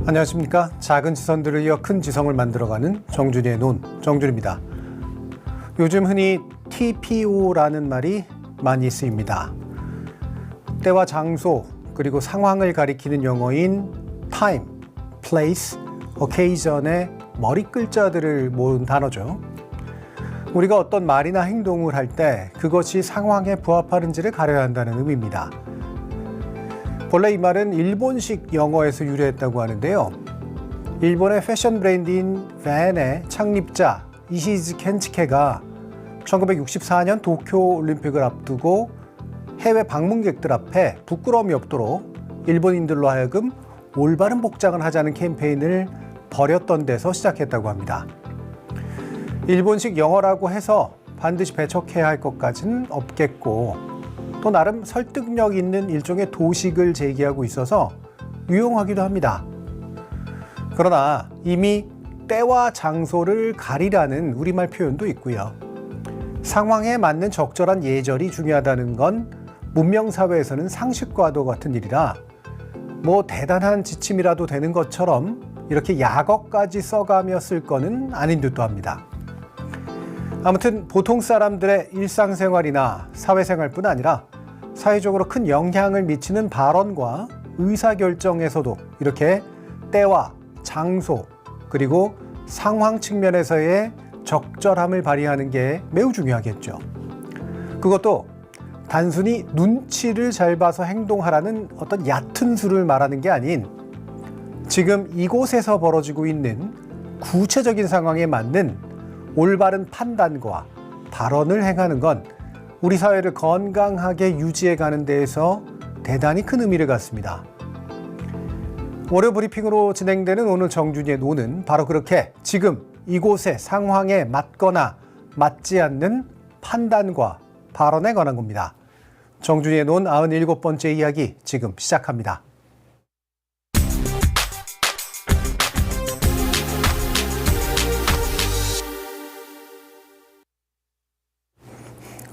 안녕하십니까. 작은 지선들을 이어 큰 지성을 만들어가는 정준이의 논, 정준입니다. 요즘 흔히 TPO라는 말이 많이 쓰입니다. 때와 장소, 그리고 상황을 가리키는 용어인 time, place, occasion의 머리 글자들을 모은 단어죠. 우리가 어떤 말이나 행동을 할 때 그것이 상황에 부합하는지를 가려야 한다는 의미입니다. 본래 이 말은 일본식 영어에서 유래했다고 하는데요. 일본의 패션 브랜드인 밴의 창립자 이시즈 켄치케가 1964년 도쿄 올림픽을 앞두고 해외 방문객들 앞에 부끄러움이 없도록 일본인들로 하여금 올바른 복장을 하자는 캠페인을 벌였던 데서 시작했다고 합니다. 일본식 영어라고 해서 반드시 배척해야 할 것까지는 없겠고, 또 나름 설득력 있는 일종의 도식을 제기하고 있어서 유용하기도 합니다. 그러나 이미 때와 장소를 가리라는 우리말 표현도 있고요. 상황에 맞는 적절한 예절이 중요하다는 건 문명사회에서는 상식과도 같은 일이라 뭐 대단한 지침이라도 되는 것처럼 이렇게 약어까지 써가며 쓸 거는 아닌 듯도 합니다. 아무튼 보통 사람들의 일상생활이나 사회생활뿐 아니라 사회적으로 큰 영향을 미치는 발언과 의사결정에서도 이렇게 때와 장소 그리고 상황 측면에서의 적절함을 발휘하는 게 매우 중요하겠죠. 그것도 단순히 눈치를 잘 봐서 행동하라는 어떤 얕은 수를 말하는 게 아닌 지금 이곳에서 벌어지고 있는 구체적인 상황에 맞는 올바른 판단과 발언을 행하는 건 우리 사회를 건강하게 유지해 가는 데에서 대단히 큰 의미를 갖습니다. 월요 브리핑으로 진행되는 오늘 정준이의 논은 바로 그렇게 지금 이곳의 상황에 맞거나 맞지 않는 판단과 발언에 관한 겁니다. 정준이의 논 97번째 이야기 지금 시작합니다.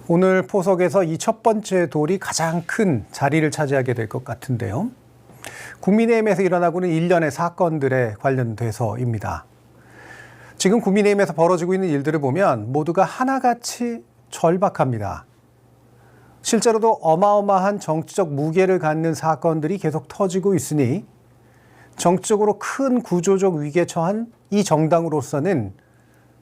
오늘 포석에서 이 첫 번째 돌이 가장 큰 자리를 차지하게 될 것 같은데요. 국민의힘에서 일어나고 있는 일련의 사건들에 관련돼서입니다. 지금 국민의힘에서 벌어지고 있는 일들을 보면 모두가 하나같이 절박합니다. 실제로도 어마어마한 정치적 무게를 갖는 사건들이 계속 터지고 있으니 정치적으로 큰 구조적 위기에 처한 이 정당으로서는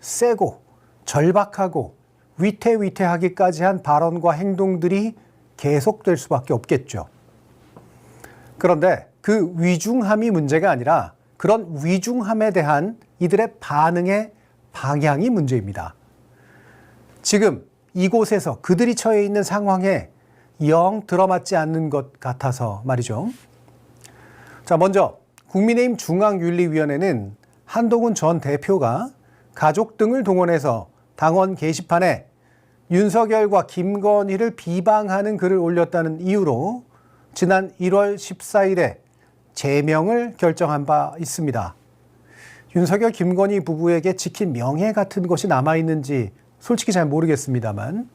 세고 절박하고 위태위태하기까지 한 발언과 행동들이 계속될 수밖에 없겠죠. 그런데 그 위중함이 문제가 아니라 그런 위중함에 대한 이들의 반응의 방향이 문제입니다. 지금 이곳에서 그들이 처해 있는 상황에 영 들어맞지 않는 것 같아서 말이죠. 자, 먼저 국민의힘 중앙윤리위원회는 한동훈 전 대표가 가족 등을 동원해서 당원 게시판에 윤석열과 김건희를 비방하는 글을 올렸다는 이유로 지난 1월 14일에 제명을 결정한 바 있습니다. 윤석열, 김건희 부부에게 지킨 명예 같은 것이 남아있는지 솔직히 잘 모르겠습니다만,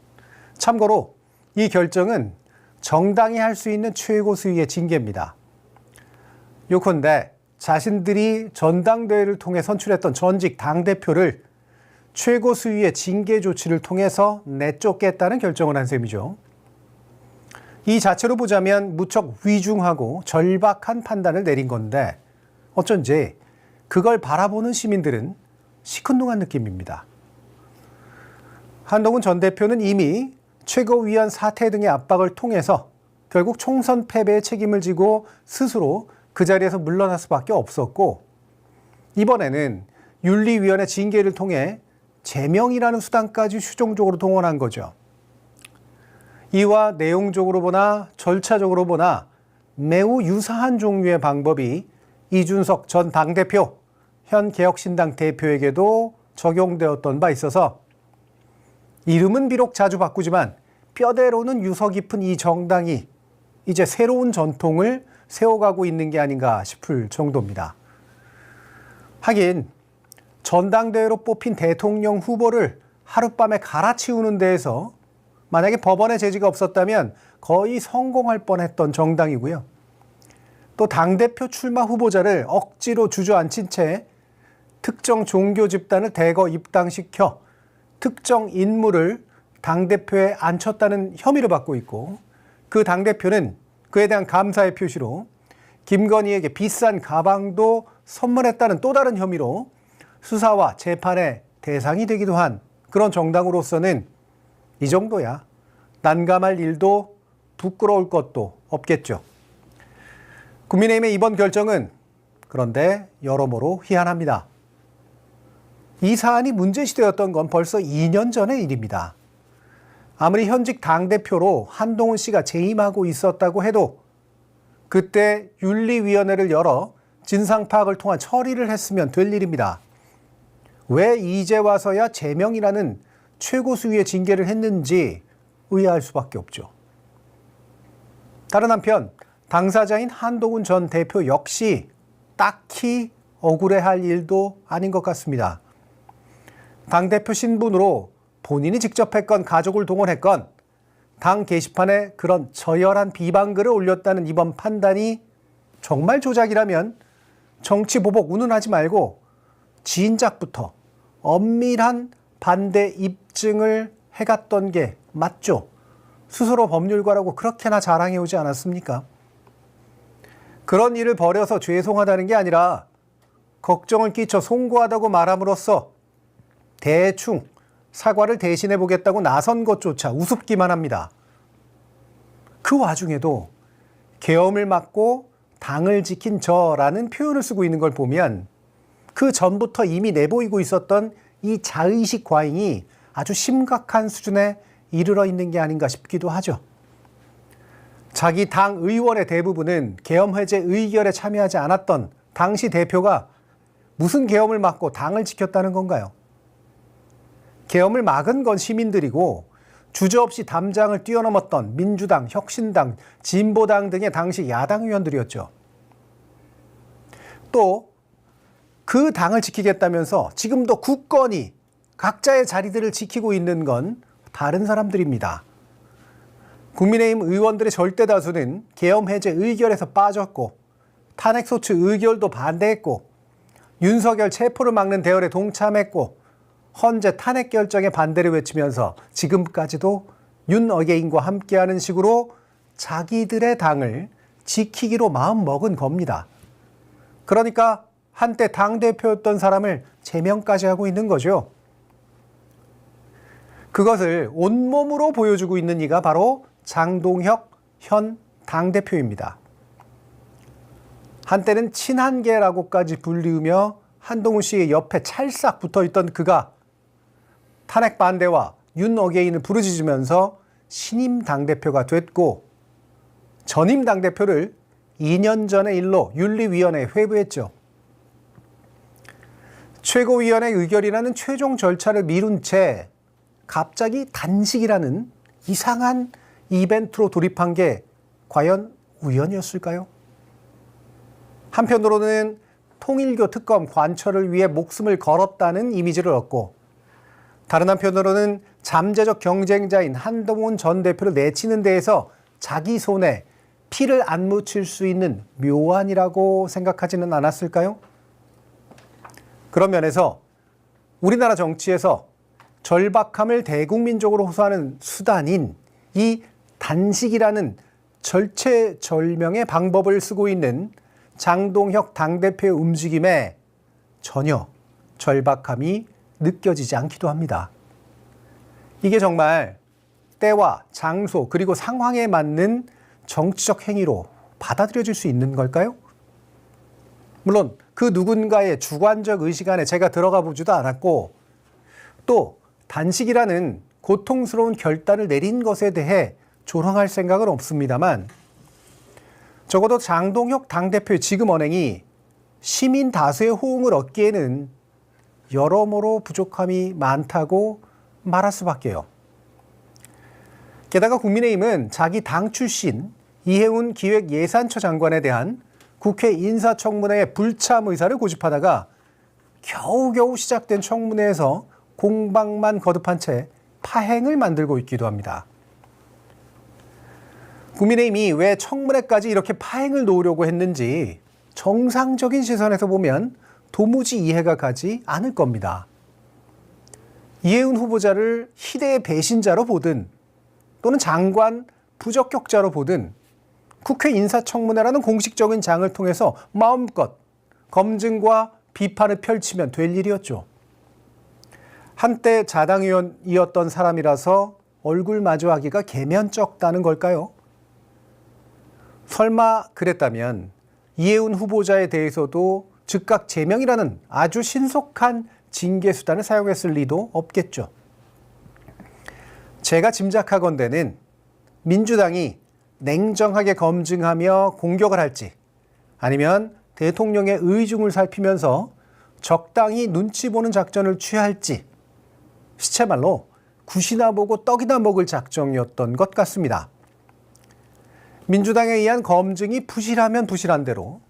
참고로 이 결정은 정당이 할 수 있는 최고 수위의 징계입니다. 요컨대 자신들이 전당대회를 통해 선출했던 전직 당대표를 최고 수위의 징계 조치를 통해서 내쫓겠다는 결정을 한 셈이죠. 이 자체로 보자면 무척 위중하고 절박한 판단을 내린 건데 어쩐지 그걸 바라보는 시민들은 시큰둥한 느낌입니다. 한동훈 전 대표는 이미 최고위원 사퇴 등의 압박을 통해서 결국 총선 패배의 책임을 지고 스스로 그 자리에서 물러날 수밖에 없었고, 이번에는 윤리위원회 징계를 통해 제명이라는 수단까지 최종적으로 동원한 거죠. 이와 내용적으로 보나 절차적으로 보나 매우 유사한 종류의 방법이 이준석 전 당대표, 현 개혁신당 대표에게도 적용되었던 바 있어서 이름은 비록 자주 바꾸지만 뼈대로는 유서 깊은 이 정당이 이제 새로운 전통을 세워가고 있는 게 아닌가 싶을 정도입니다. 하긴 전당대회로 뽑힌 대통령 후보를 하룻밤에 갈아치우는 데에서 만약에 법원의 제지가 없었다면 거의 성공할 뻔했던 정당이고요. 또 당대표 출마 후보자를 억지로 주저앉힌 채 특정 종교 집단을 대거 입당시켜 특정 인물을 당대표에 앉혔다는 혐의를 받고 있고, 그 당대표는 그에 대한 감사의 표시로 김건희에게 비싼 가방도 선물했다는 또 다른 혐의로 수사와 재판의 대상이 되기도 한 그런 정당으로서는 이 정도야 난감할 일도 부끄러울 것도 없겠죠. 국민의힘의 이번 결정은 그런데 여러모로 희한합니다. 이 사안이 문제시되었던 건 벌써 2년 전의 일입니다. 아무리 현직 당대표로 한동훈 씨가 재임하고 있었다고 해도 그때 윤리위원회를 열어 진상 파악을 통한 처리를 했으면 될 일입니다. 왜 이제 와서야 제명이라는 최고 수위의 징계를 했는지 의아할 수밖에 없죠. 다른 한편 당사자인 한동훈 전 대표 역시 딱히 억울해할 일도 아닌 것 같습니다. 당대표 신분으로 본인이 직접 했건 가족을 동원했건 당 게시판에 그런 저열한 비방글을 올렸다는 이번 판단이 정말 조작이라면 정치 보복 운운하지 말고 진작부터 엄밀한 반대 입증을 해갔던 게 맞죠. 스스로 법률가라고 그렇게나 자랑해오지 않았습니까? 그런 일을 벌여서 죄송하다는 게 아니라 걱정을 끼쳐 송구하다고 말함으로써 대충 사과를 대신해 보겠다고 나선 것조차 우습기만 합니다. 그 와중에도 계엄을 막고 당을 지킨 저라는 표현을 쓰고 있는 걸 보면 그 전부터 이미 내보이고 있었던 이 자의식 과잉이 아주 심각한 수준에 이르러 있는 게 아닌가 싶기도 하죠. 자기 당 의원의 대부분은 계엄 해제 의결에 참여하지 않았던 당시 대표가 무슨 계엄을 막고 당을 지켰다는 건가요? 계엄을 막은 건 시민들이고 주저없이 담장을 뛰어넘었던 민주당, 혁신당, 진보당 등의 당시 야당 의원들이었죠. 또 그 당을 지키겠다면서 지금도 굳건히 각자의 자리들을 지키고 있는 건 다른 사람들입니다. 국민의힘 의원들의 절대 다수는 계엄 해제 의결에서 빠졌고 탄핵소추 의결도 반대했고 윤석열 체포를 막는 대열에 동참했고 헌재 탄핵 결정에 반대를 외치면서 지금까지도 윤 어게인과 함께하는 식으로 자기들의 당을 지키기로 마음먹은 겁니다. 그러니까 한때 당대표였던 사람을 제명까지 하고 있는 거죠. 그것을 온몸으로 보여주고 있는 이가 바로 장동혁 현 당대표입니다. 한때는 친한계라고까지 불리우며 한동훈 씨의 옆에 찰싹 붙어있던 그가 탄핵 반대와 윤 어게인을 부르짖으면서 신임 당대표가 됐고 전임 당대표를 2년 전의 일로 윤리위원회에 회부했죠. 최고위원회 의결이라는 최종 절차를 미룬 채 갑자기 단식이라는 이상한 이벤트로 돌입한 게 과연 우연이었을까요? 한편으로는 통일교 특검 관철을 위해 목숨을 걸었다는 이미지를 얻고 다른 한편으로는 잠재적 경쟁자인 한동훈 전 대표를 내치는 데에서 자기 손에 피를 안 묻힐 수 있는 묘안이라고 생각하지는 않았을까요? 그런 면에서 우리나라 정치에서 절박함을 대국민적으로 호소하는 수단인 이 단식이라는 절체절명의 방법을 쓰고 있는 장동혁 당대표의 움직임에 전혀 절박함이 느껴지지 않기도 합니다. 이게 정말 때와 장소 그리고 상황에 맞는 정치적 행위로 받아들여질 수 있는 걸까요? 물론 그 누군가의 주관적 의식 안에 제가 들어가 보지도 않았고 또 단식이라는 고통스러운 결단을 내린 것에 대해 조롱할 생각은 없습니다만 적어도 장동혁 당대표의 지금 언행이 시민 다수의 호응을 얻기에는 여러모로 부족함이 많다고 말할 수밖에요. 게다가 국민의힘은 자기 당 출신 이해운 기획예산처 장관에 대한 국회 인사청문회의 불참 의사를 고집하다가 겨우겨우 시작된 청문회에서 공방만 거듭한 채 파행을 만들고 있기도 합니다. 국민의힘이 왜 청문회까지 이렇게 파행을 놓으려고 했는지 정상적인 시선에서 보면 도무지 이해가 가지 않을 겁니다. 이해운 후보자를 희대의 배신자로 보든 또는 장관 부적격자로 보든 국회 인사청문회라는 공식적인 장을 통해서 마음껏 검증과 비판을 펼치면 될 일이었죠. 한때 자당의원이었던 사람이라서 얼굴 마주하기가 개면쩍다는 걸까요? 설마 그랬다면 이해운 후보자에 대해서도 즉각 제명이라는 아주 신속한 징계 수단을 사용했을 리도 없겠죠. 제가 짐작하건대는 민주당이 냉정하게 검증하며 공격을 할지 아니면 대통령의 의중을 살피면서 적당히 눈치 보는 작전을 취할지 시체말로 굿이나 보고 떡이나 먹을 작정이었던 것 같습니다. 민주당에 의한 검증이 부실하면 부실한 대로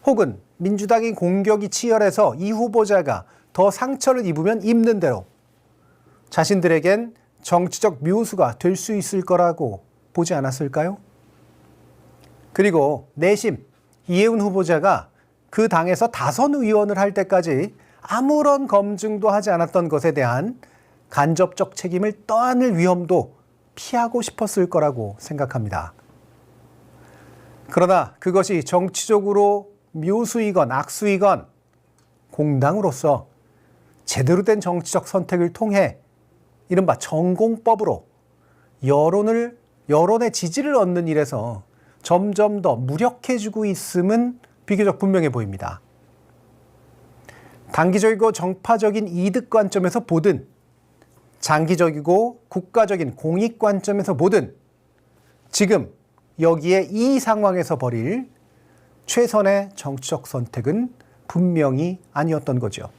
혹은 민주당의 공격이 치열해서 이 후보자가 더 상처를 입으면 입는 대로 자신들에겐 정치적 묘수가 될 수 있을 거라고 보지 않았을까요? 그리고 내심 이해운 후보자가 그 당에서 다선 의원을 할 때까지 아무런 검증도 하지 않았던 것에 대한 간접적 책임을 떠안을 위험도 피하고 싶었을 거라고 생각합니다. 그러나 그것이 정치적으로 묘수이건 악수이건 공당으로서 제대로 된 정치적 선택을 통해 이른바 전공법으로 여론의 지지를 얻는 일에서 점점 더 무력해지고 있음은 비교적 분명해 보입니다. 단기적이고 정파적인 이득 관점에서 보든 장기적이고 국가적인 공익 관점에서 보든 지금 여기에 이 상황에서 벌일 최선의 정치적 선택은 분명히 아니었던 거죠.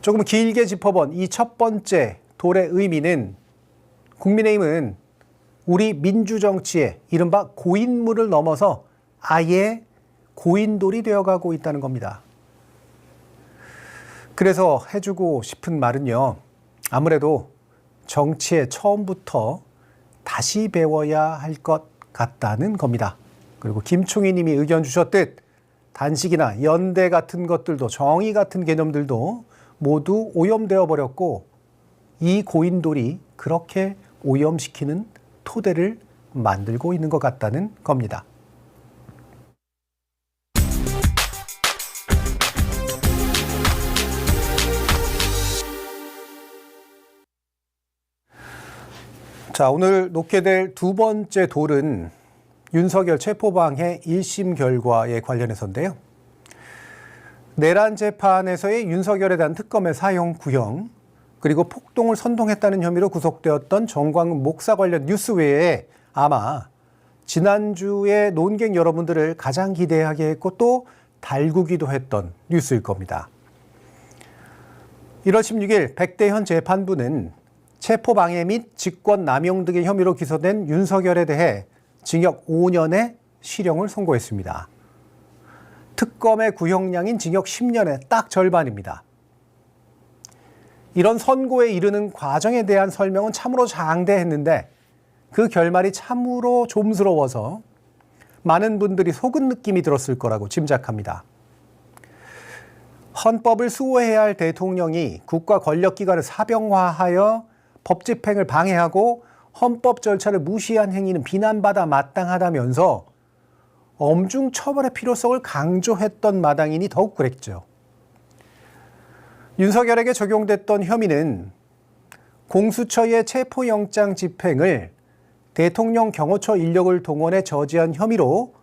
조금 길게 짚어본 이 첫 번째 돌의 의미는 국민의힘은 우리 민주정치의 이른바 고인물을 넘어서 아예 고인돌이 되어가고 있다는 겁니다. 그래서 해주고 싶은 말은요. 아무래도 정치에 처음부터 다시 배워야 할 것 같다는 겁니다. 그리고 김총희 님이 의견 주셨듯 단식이나 연대 같은 것들도 정의 같은 개념들도 모두 오염되어 버렸고 이 고인돌이 그렇게 오염시키는 토대를 만들고 있는 것 같다는 겁니다. 자, 오늘 놓게 될 두 번째 돌은 윤석열 체포방해 1심 결과에 관련해서인데요. 내란 재판에서의 윤석열에 대한 특검의 사형 구형, 그리고 폭동을 선동했다는 혐의로 구속되었던 정광훈 목사 관련 뉴스 외에 아마 지난주에 논객 여러분들을 가장 기대하게 했고 또 달구기도 했던 뉴스일 겁니다. 1월 16일 백대현 재판부는 체포방해 및 직권남용 등의 혐의로 기소된 윤석열에 대해 징역 5년의 실형을 선고했습니다. 특검의 구형량인 징역 10년의 딱 절반입니다. 이런 선고에 이르는 과정에 대한 설명은 참으로 장대했는데 그 결말이 참으로 좀스러워서 많은 분들이 속은 느낌이 들었을 거라고 짐작합니다. 헌법을 수호해야 할 대통령이 국가 권력기관을 사병화하여 법 집행을 방해하고 헌법 절차를 무시한 행위는 비난받아 마땅하다면서 엄중 처벌의 필요성을 강조했던 마당이니 더욱 그랬죠. 윤석열에게 적용됐던 혐의는 공수처의 체포영장 집행을 대통령 경호처 인력을 동원해 저지한 혐의로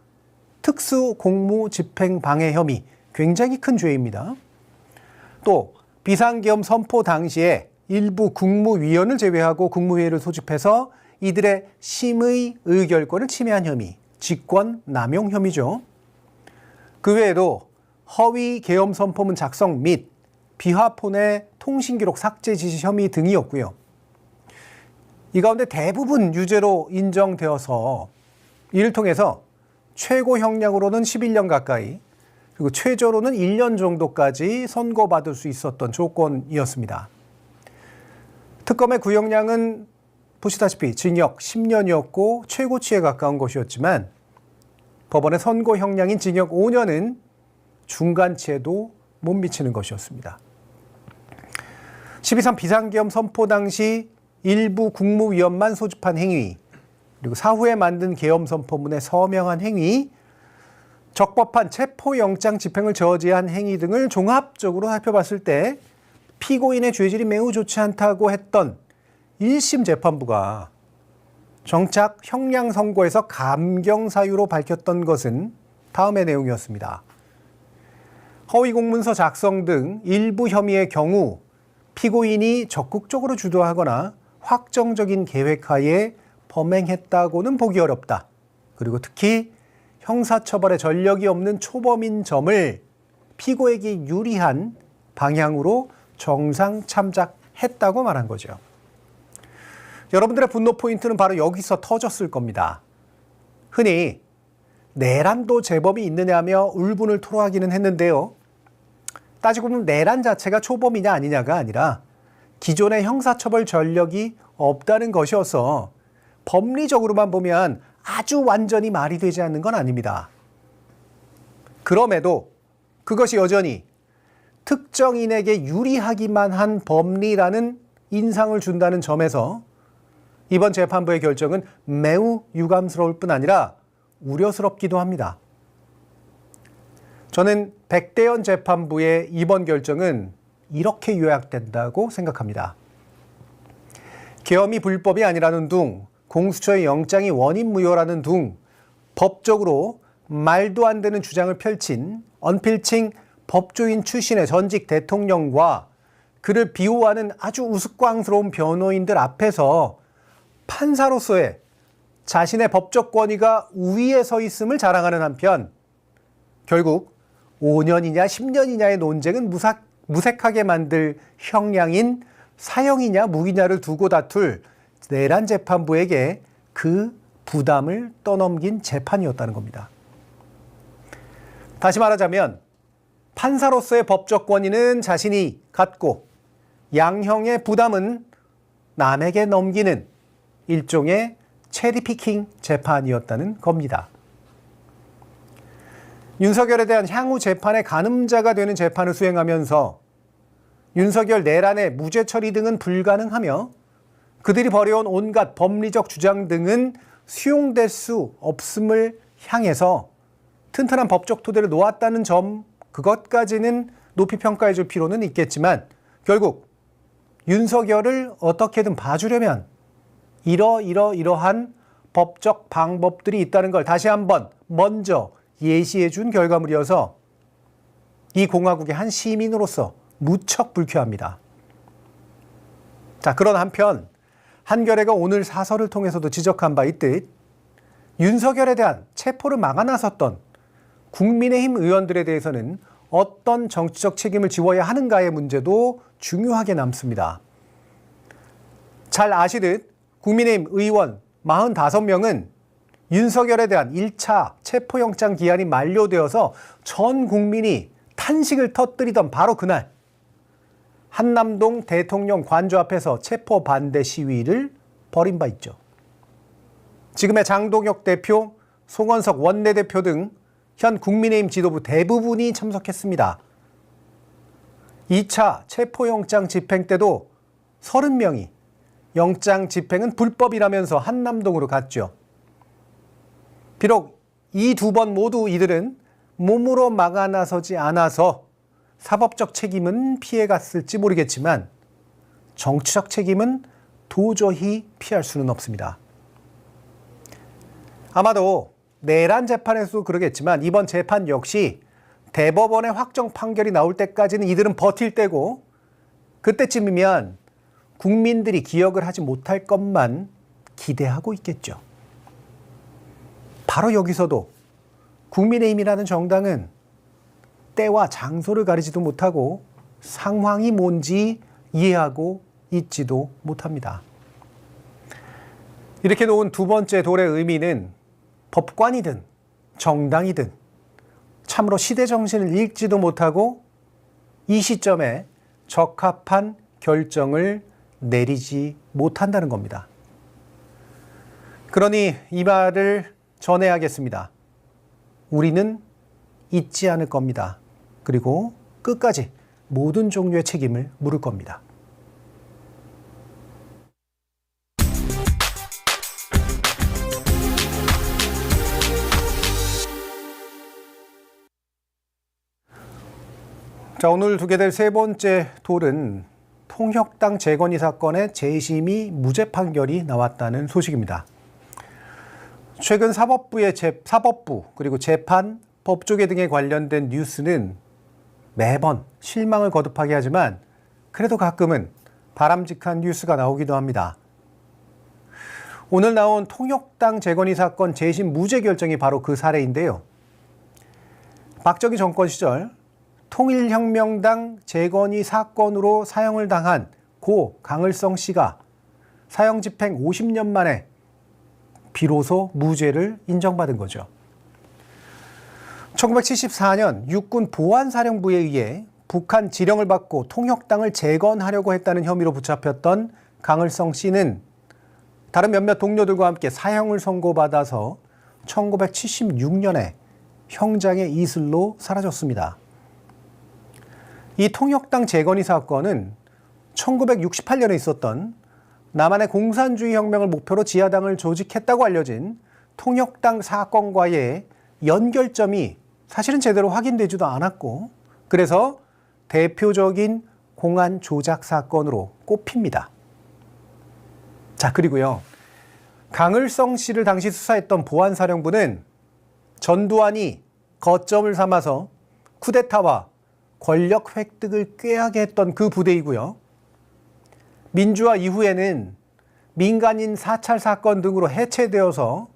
특수공무집행방해 혐의, 굉장히 큰 죄입니다. 또 비상계엄 선포 당시에 일부 국무위원을 제외하고 국무회의를 소집해서 이들의 심의 의결권을 침해한 혐의, 직권남용 혐의죠. 그 외에도 허위 계엄 선포문 작성 및 비화폰의 통신기록 삭제 지시 혐의 등이었고요. 이 가운데 대부분 유죄로 인정되어서 이를 통해서 최고 형량으로는 11년 가까이 그리고 최저로는 1년 정도까지 선고받을 수 있었던 조건이었습니다. 특검의 구형량은 보시다시피 징역 10년이었고 최고치에 가까운 것이었지만 법원의 선고 형량인 징역 5년은 중간치에도 못 미치는 것이었습니다. 12.3 비상계엄 선포 당시 일부 국무위원만 소집한 행위, 그리고 사후에 만든 계엄 선포문에 서명한 행위, 적법한 체포영장 집행을 저지한 행위 등을 종합적으로 살펴봤을 때 피고인의 죄질이 매우 좋지 않다고 했던 1심 재판부가 정작 형량 선고에서 감경 사유로 밝혔던 것은 다음의 내용이었습니다. 허위 공문서 작성 등 일부 혐의의 경우 피고인이 적극적으로 주도하거나 확정적인 계획하에 범행했다고는 보기 어렵다. 그리고 특히 형사처벌에 전력이 없는 초범인 점을 피고에게 유리한 방향으로 정상 참작했다고 말한 거죠. 여러분들의 분노 포인트는 바로 여기서 터졌을 겁니다. 흔히 내란도 제법이 있느냐며 울분을 토로하기는 했는데요. 따지고 보면 내란 자체가 초범이냐 아니냐가 아니라 기존의 형사처벌 전력이 없다는 것이어서 법리적으로만 보면 아주 완전히 말이 되지 않는 건 아닙니다. 그럼에도 그것이 여전히 특정인에게 유리하기만 한 법리라는 인상을 준다는 점에서 이번 재판부의 결정은 매우 유감스러울 뿐 아니라 우려스럽기도 합니다. 저는 백대현 재판부의 이번 결정은 이렇게 요약된다고 생각합니다. 계엄이 불법이 아니라는 둥, 공수처의 영장이 원인 무효라는 둥, 법적으로 말도 안 되는 주장을 펼친 언필칭 법조인 출신의 전직 대통령과 그를 비호하는 아주 우스꽝스러운 변호인들 앞에서 판사로서의 자신의 법적 권위가 우위에 서 있음을 자랑하는 한편 결국 5년이냐 10년이냐의 논쟁은 무색하게 만들 형량인 사형이냐 무기냐를 두고 다툴 내란 재판부에게 그 부담을 떠넘긴 재판이었다는 겁니다. 다시 말하자면 판사로서의 법적 권위는 자신이 갖고 양형의 부담은 남에게 넘기는 일종의 체리피킹 재판이었다는 겁니다. 윤석열에 대한 향후 재판의 가늠자가 되는 재판을 수행하면서 윤석열 내란의 무죄 처리 등은 불가능하며 그들이 벌여온 온갖 법리적 주장 등은 수용될 수 없음을 향해서 튼튼한 법적 토대를 놓았다는 점, 그것까지는 높이 평가해 줄 필요는 있겠지만 결국 윤석열을 어떻게든 봐주려면 이러한 법적 방법들이 있다는 걸 다시 한번 먼저 예시해 준 결과물이어서 이 공화국의 한 시민으로서 무척 불쾌합니다. 자, 그런 한편 한겨레가 오늘 사설을 통해서도 지적한 바 있듯 윤석열에 대한 체포를 막아 나섰던 국민의힘 의원들에 대해서는 어떤 정치적 책임을 지워야 하는가의 문제도 중요하게 남습니다. 잘 아시듯 국민의힘 의원 45명은 윤석열에 대한 1차 체포영장 기한이 만료되어서 전 국민이 탄식을 터뜨리던 바로 그날 한남동 대통령 관저 앞에서 체포 반대 시위를 벌인 바 있죠. 지금의 장동혁 대표, 송원석 원내대표 등 현 국민의힘 지도부 대부분이 참석했습니다. 2차 체포영장 집행 때도 30명이 영장 집행은 불법이라면서 한남동으로 갔죠. 비록 이 두 번 모두 이들은 몸으로 막아 나서지 않아서 사법적 책임은 피해갔을지 모르겠지만 정치적 책임은 도저히 피할 수는 없습니다. 아마도 내란 재판에서도 그러겠지만 이번 재판 역시 대법원의 확정 판결이 나올 때까지는 이들은 버틸 때고 그때쯤이면 국민들이 기억을 하지 못할 것만 기대하고 있겠죠. 바로 여기서도 국민의힘이라는 정당은 때와 장소를 가리지도 못하고 상황이 뭔지 이해하고 있지도 못합니다. 이렇게 놓은 두 번째 돌의 의미는 법관이든 정당이든 참으로 시대 정신을 읽지도 못하고 이 시점에 적합한 결정을 내리지 못한다는 겁니다. 그러니 이 말을 전해야겠습니다. 우리는 잊지 않을 겁니다. 그리고 끝까지 모든 종류의 책임을 물을 겁니다. 자, 오늘 두게 될 세 번째 돌은 통혁당 재건이 사건의 재심이 무죄 판결이 나왔다는 소식입니다. 최근 사법부 그리고 재판, 법조계 등에 관련된 뉴스는 매번 실망을 거듭하게 하지만 그래도 가끔은 바람직한 뉴스가 나오기도 합니다. 오늘 나온 통혁당 재건이 사건 재심 무죄 결정이 바로 그 사례인데요. 박정희 정권 시절 통일혁명당 재건이 사건으로 사형을 당한 고 강을성 씨가 사형 집행 50년 만에 비로소 무죄를 인정받은 거죠. 1974년 육군 보안사령부에 의해 북한 지령을 받고 통혁당을 재건하려고 했다는 혐의로 붙잡혔던 강을성 씨는 다른 몇몇 동료들과 함께 사형을 선고받아서 1976년에 형장의 이슬로 사라졌습니다. 이 통혁당 재건이 사건은 1968년에 있었던 남한의 공산주의 혁명을 목표로 지하당을 조직했다고 알려진 통혁당 사건과의 연결점이 사실은 제대로 확인되지도 않았고, 그래서 대표적인 공안 조작 사건으로 꼽힙니다. 자, 그리고요, 강을성 씨를 당시 수사했던 보안사령부는 전두환이 거점을 삼아서 쿠데타와 권력 획득을 꾀하게 했던 그 부대이고요. 민주화 이후에는 민간인 사찰 사건 등으로 해체되어서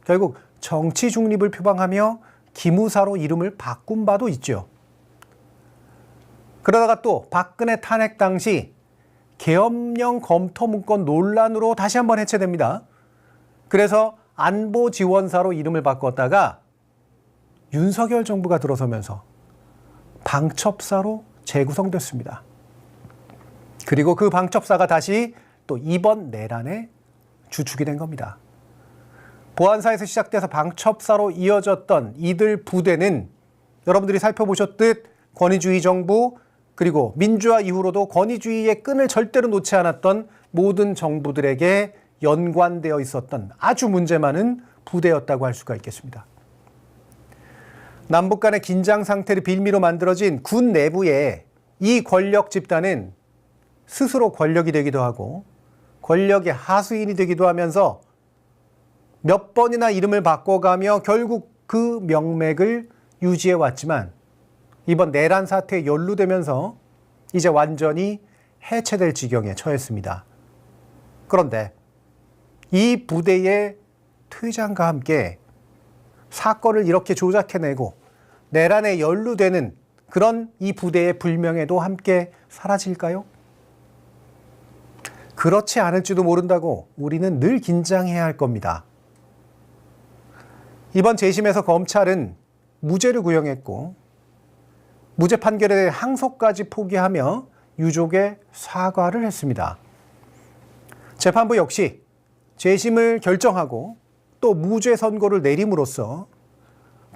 결국 정치 중립을 표방하며 기무사로 이름을 바꾼 바도 있죠. 그러다가 또 박근혜 탄핵 당시 계엄령 검토 문건 논란으로 다시 한번 해체됩니다. 그래서 안보지원사로 이름을 바꿨다가 윤석열 정부가 들어서면서 방첩사로 재구성됐습니다. 그리고 그 방첩사가 다시 또 이번 내란에 주축이 된 겁니다. 보안사에서 시작돼서 방첩사로 이어졌던 이들 부대는 여러분들이 살펴보셨듯 권위주의 정부 그리고 민주화 이후로도 권위주의의 끈을 절대로 놓지 않았던 모든 정부들에게 연관되어 있었던 아주 문제 많은 부대였다고 할 수가 있겠습니다. 남북 간의 긴장 상태를 빌미로 만들어진 군 내부에 이 권력 집단은 스스로 권력이 되기도 하고 권력의 하수인이 되기도 하면서 몇 번이나 이름을 바꿔가며 결국 그 명맥을 유지해 왔지만 이번 내란 사태에 연루되면서 이제 완전히 해체될 지경에 처했습니다. 그런데 이 부대의 퇴장과 함께 사건을 이렇게 조작해내고 내란에 연루되는 그런 이 부대의 불명예도 함께 사라질까요? 그렇지 않을지도 모른다고 우리는 늘 긴장해야 할 겁니다. 이번 재심에서 검찰은 무죄를 구형했고 무죄 판결에 대해 항소까지 포기하며 유족에 사과를 했습니다. 재판부 역시 재심을 결정하고 또 무죄 선고를 내림으로써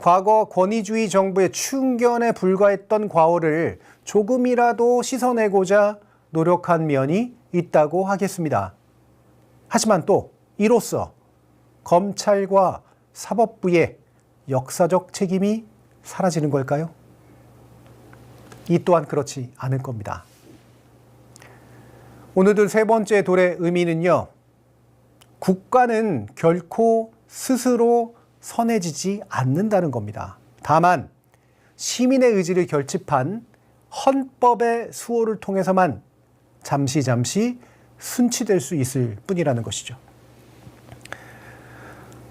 과거 권위주의 정부의 충견에 불과했던 과오를 조금이라도 씻어내고자 노력한 면이 있다고 하겠습니다. 하지만 또 이로써 검찰과 사법부의 역사적 책임이 사라지는 걸까요? 이 또한 그렇지 않을 겁니다. 오늘 세 번째 돌의 의미는요. 국가는 결코 스스로 선해지지 않는다는 겁니다. 다만 시민의 의지를 결집한 헌법의 수호를 통해서만 잠시 순치될 수 있을 뿐이라는 것이죠.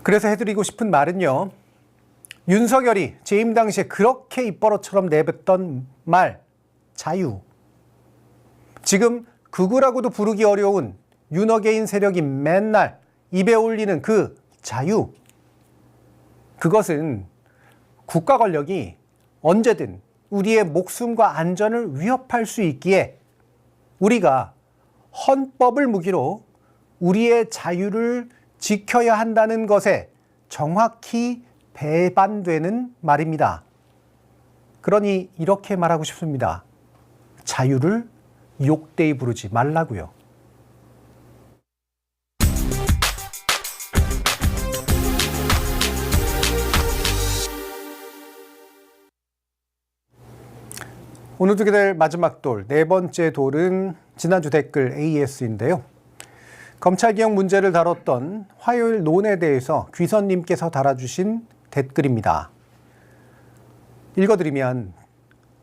그래서 해드리고 싶은 말은요. 윤석열이 재임 당시에 그렇게 입버릇처럼 내뱉던 말, 자유. 지금 극우라고도 부르기 어려운 윤어게인 세력이 맨날 입에 올리는 그 자유. 그것은 국가 권력이 언제든 우리의 목숨과 안전을 위협할 수 있기에 우리가 헌법을 무기로 우리의 자유를 지켜야 한다는 것에 정확히 배반되는 말입니다. 그러니 이렇게 말하고 싶습니다. 자유를 욕되이 부르지 말라고요. 오늘 두게 될 마지막 돌, 네 번째 돌은 지난주 댓글 AS인데요. 검찰개혁 문제를 다뤘던 화요일 논에 대해서 귀선님께서 달아주신 댓글입니다. 읽어드리면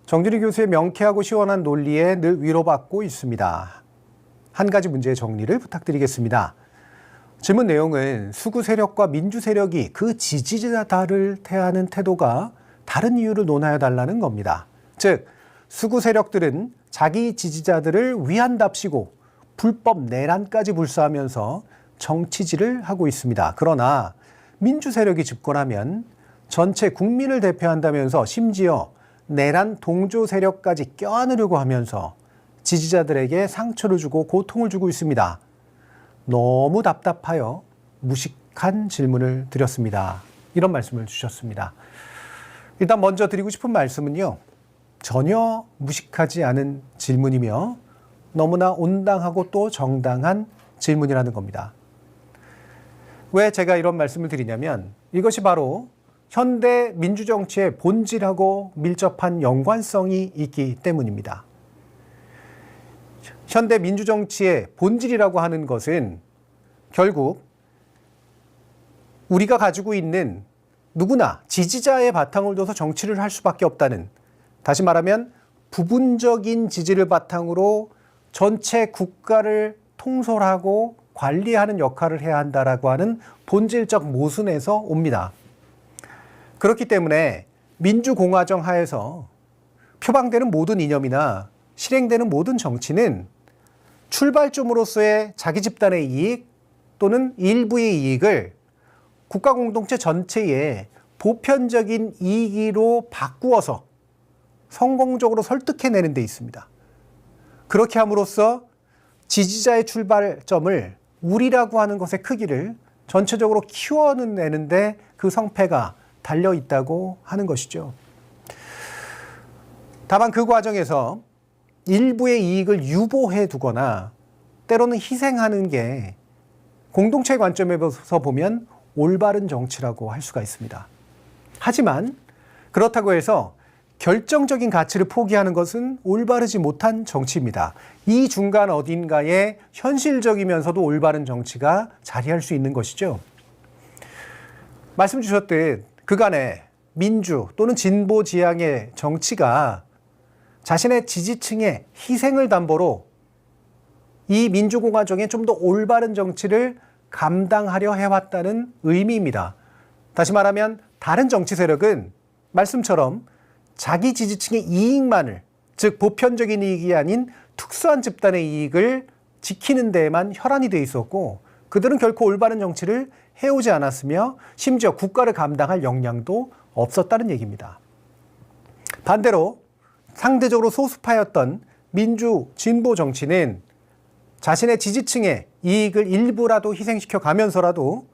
정준희 교수의 명쾌하고 시원한 논리에 늘 위로받고 있습니다. 한 가지 문제의 정리를 부탁드리겠습니다. 질문 내용은 수구 세력과 민주 세력이 그 지지자들을 대하는 태도가 다른 이유를 논하여 달라는 겁니다. 즉, 수구 세력들은 자기 지지자들을 위한답시고 불법 내란까지 불사하면서 정치질을 하고 있습니다. 그러나 민주 세력이 집권하면 전체 국민을 대표한다면서 심지어 내란 동조 세력까지 껴안으려고 하면서 지지자들에게 상처를 주고 고통을 주고 있습니다. 너무 답답하여 무식한 질문을 드렸습니다. 이런 말씀을 주셨습니다. 일단 먼저 드리고 싶은 말씀은요. 전혀 무식하지 않은 질문이며 너무나 온당하고 또 정당한 질문이라는 겁니다. 왜 제가 이런 말씀을 드리냐면 이것이 바로 현대 민주정치의 본질하고 밀접한 연관성이 있기 때문입니다. 현대 민주정치의 본질이라고 하는 것은 결국 우리가 가지고 있는 누구나 지지자의 바탕을 둬서 정치를 할 수밖에 없다는, 다시 말하면 부분적인 지지를 바탕으로 전체 국가를 통솔하고 관리하는 역할을 해야 한다라고 하는 본질적 모순에서 옵니다. 그렇기 때문에 민주공화정 하에서 표방되는 모든 이념이나 실행되는 모든 정치는 출발점으로서의 자기 집단의 이익 또는 일부의 이익을 국가 공동체 전체의 보편적인 이익으로 바꾸어서 성공적으로 설득해내는 데 있습니다. 그렇게 함으로써 지지자의 출발점을 우리라고 하는 것의 크기를 전체적으로 키워내는데 그 성패가 달려있다고 하는 것이죠. 다만 그 과정에서 일부의 이익을 유보해 두거나 때로는 희생하는 게 공동체의 관점에서 보면 올바른 정치라고 할 수가 있습니다. 하지만 그렇다고 해서 결정적인 가치를 포기하는 것은 올바르지 못한 정치입니다. 이 중간 어딘가에 현실적이면서도 올바른 정치가 자리할 수 있는 것이죠. 말씀 주셨듯 그간의 민주 또는 진보 지향의 정치가 자신의 지지층의 희생을 담보로 이 민주공화정에 좀 더 올바른 정치를 감당하려 해왔다는 의미입니다. 다시 말하면 다른 정치 세력은 말씀처럼 자기 지지층의 이익만을, 즉 보편적인 이익이 아닌 특수한 집단의 이익을 지키는 데에만 혈안이 돼 있었고 그들은 결코 올바른 정치를 해오지 않았으며 심지어 국가를 감당할 역량도 없었다는 얘기입니다. 반대로 상대적으로 소수파였던 민주 진보 정치는 자신의 지지층의 이익을 일부라도 희생시켜 가면서라도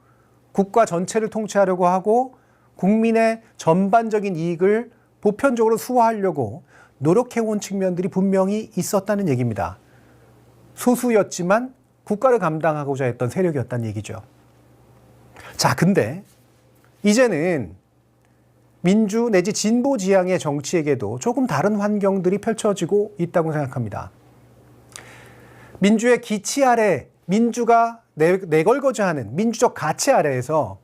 국가 전체를 통치하려고 하고 국민의 전반적인 이익을 보편적으로 수호하려고 노력해온 측면들이 분명히 있었다는 얘기입니다. 소수였지만 국가를 감당하고자 했던 세력이었다는 얘기죠. 자, 근데 이제는 민주 내지 진보 지향의 정치에게도 조금 다른 환경들이 펼쳐지고 있다고 생각합니다. 민주의 기치 아래, 민주가 내걸고자 하는 민주적 가치 아래에서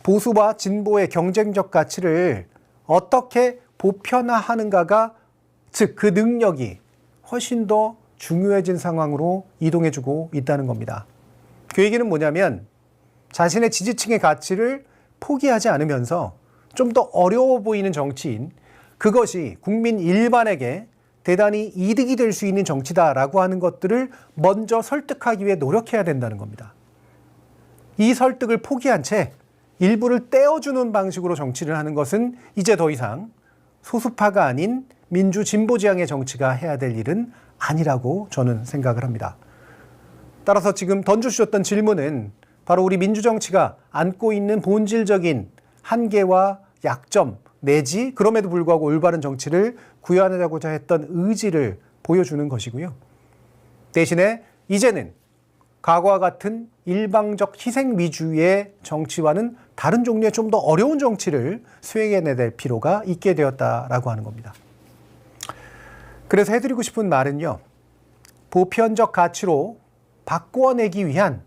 보수와 진보의 경쟁적 가치를 어떻게 보편화하는가가, 즉 그 능력이 훨씬 더 중요해진 상황으로 이동해주고 있다는 겁니다. 그 얘기는 뭐냐면 자신의 지지층의 가치를 포기하지 않으면서 좀 더 어려워 보이는 정치인, 그것이 국민 일반에게 대단히 이득이 될 수 있는 정치다라고 하는 것들을 먼저 설득하기 위해 노력해야 된다는 겁니다. 이 설득을 포기한 채 일부를 떼어주는 방식으로 정치를 하는 것은 이제 더 이상 소수파가 아닌 민주 진보 지향의 정치가 해야 될 일은 아니라고 저는 생각을 합니다. 따라서 지금 던져주셨던 질문은 바로 우리 민주정치가 안고 있는 본질적인 한계와 약점 내지 그럼에도 불구하고 올바른 정치를 구현하고자 했던 의지를 보여주는 것이고요. 대신에 이제는 과거와 같은 일방적 희생 위주의 정치와는 다른 종류의 좀 더 어려운 정치를 수행해낼 필요가 있게 되었다라고 하는 겁니다. 그래서 해드리고 싶은 말은요. 보편적 가치로 바꾸어내기 위한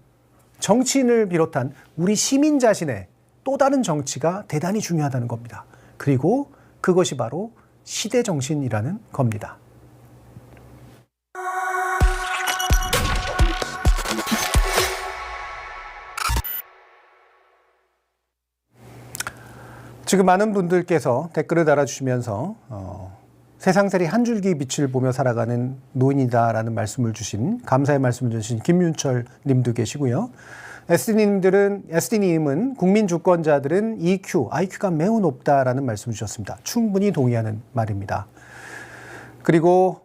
정치인을 비롯한 우리 시민 자신의 또 다른 정치가 대단히 중요하다는 겁니다. 그리고 그것이 바로 시대 정신이라는 겁니다. 지금 많은 분들께서 댓글을 달아주시면서 세상살이 한 줄기 빛을 보며 살아가는 노인이다라는 말씀을 주신 감사의 말씀을 주신 김윤철 님도 계시고요. SD님은 국민 주권자들은 EQ, IQ가 매우 높다라는 말씀을 주셨습니다. 충분히 동의하는 말입니다. 그리고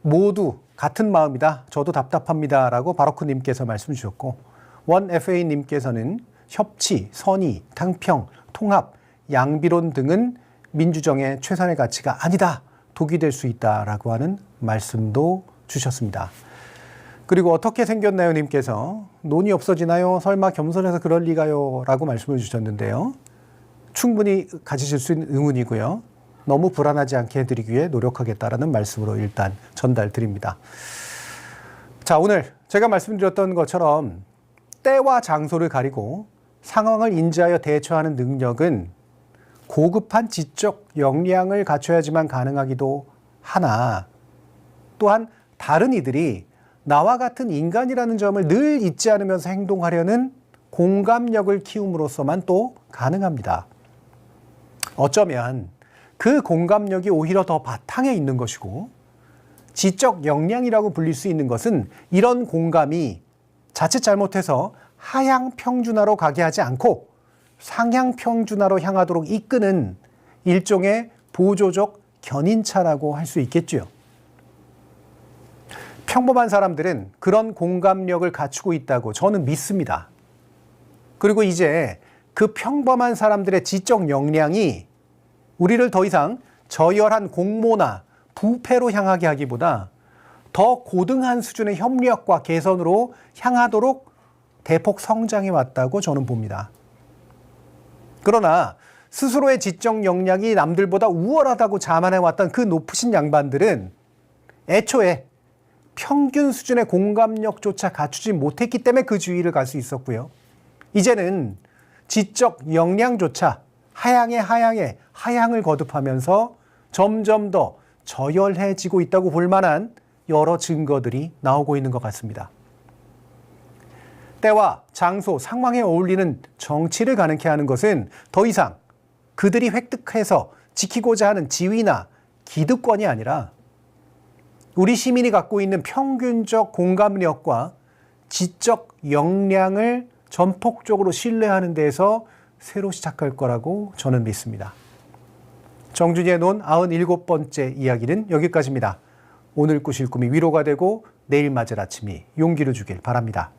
모두 같은 마음이다. 저도 답답합니다라고 바로크님께서 말씀 주셨고 원FA님께서는 협치, 선의, 탕평, 통합, 양비론 등은 민주정의 최선의 가치가 아니다. 독이 될 수 있다라고 하는 말씀도 주셨습니다. 그리고 어떻게 생겼나요? 님께서 논이 없어지나요? 설마 겸손해서 그럴 리가요? 라고 말씀을 주셨는데요. 충분히 가지실 수 있는 의문이고요. 너무 불안하지 않게 해드리기 위해 노력하겠다라는 말씀으로 일단 전달드립니다. 자, 오늘 제가 말씀드렸던 것처럼 때와 장소를 가리고 상황을 인지하여 대처하는 능력은 고급한 지적 역량을 갖춰야지만 가능하기도 하나 또한 다른 이들이 나와 같은 인간이라는 점을 늘 잊지 않으면서 행동하려는 공감력을 키움으로써만 또 가능합니다. 어쩌면 그 공감력이 오히려 더 바탕에 있는 것이고 지적 역량이라고 불릴 수 있는 것은 이런 공감이 자칫 잘못해서 하향 평준화로 가게 하지 않고 상향 평준화로 향하도록 이끄는 일종의 보조적 견인차라고 할 수 있겠죠. 평범한 사람들은 그런 공감력을 갖추고 있다고 저는 믿습니다. 그리고 이제 그 평범한 사람들의 지적 역량이 우리를 더 이상 저열한 공모나 부패로 향하게 하기보다 더 고등한 수준의 협력과 개선으로 향하도록 대폭 성장해 왔다고 저는 봅니다. 그러나 스스로의 지적 역량이 남들보다 우월하다고 자만해왔던 그 높으신 양반들은 애초에 평균 수준의 공감력조차 갖추지 못했기 때문에 그 주위를 갈 수 있었고요. 이제는 지적 역량조차 하향을 거듭하면서 점점 더 저열해지고 있다고 볼 만한 여러 증거들이 나오고 있는 것 같습니다. 때와 장소, 상황에 어울리는 정치를 가능케 하는 것은 더 이상 그들이 획득해서 지키고자 하는 지위나 기득권이 아니라 우리 시민이 갖고 있는 평균적 공감력과 지적 역량을 전폭적으로 신뢰하는 데에서 새로 시작할 거라고 저는 믿습니다. 정준이의 논 97번째 이야기는 여기까지입니다. 오늘 꾸실 꿈이 위로가 되고 내일 맞을 아침이 용기를 주길 바랍니다.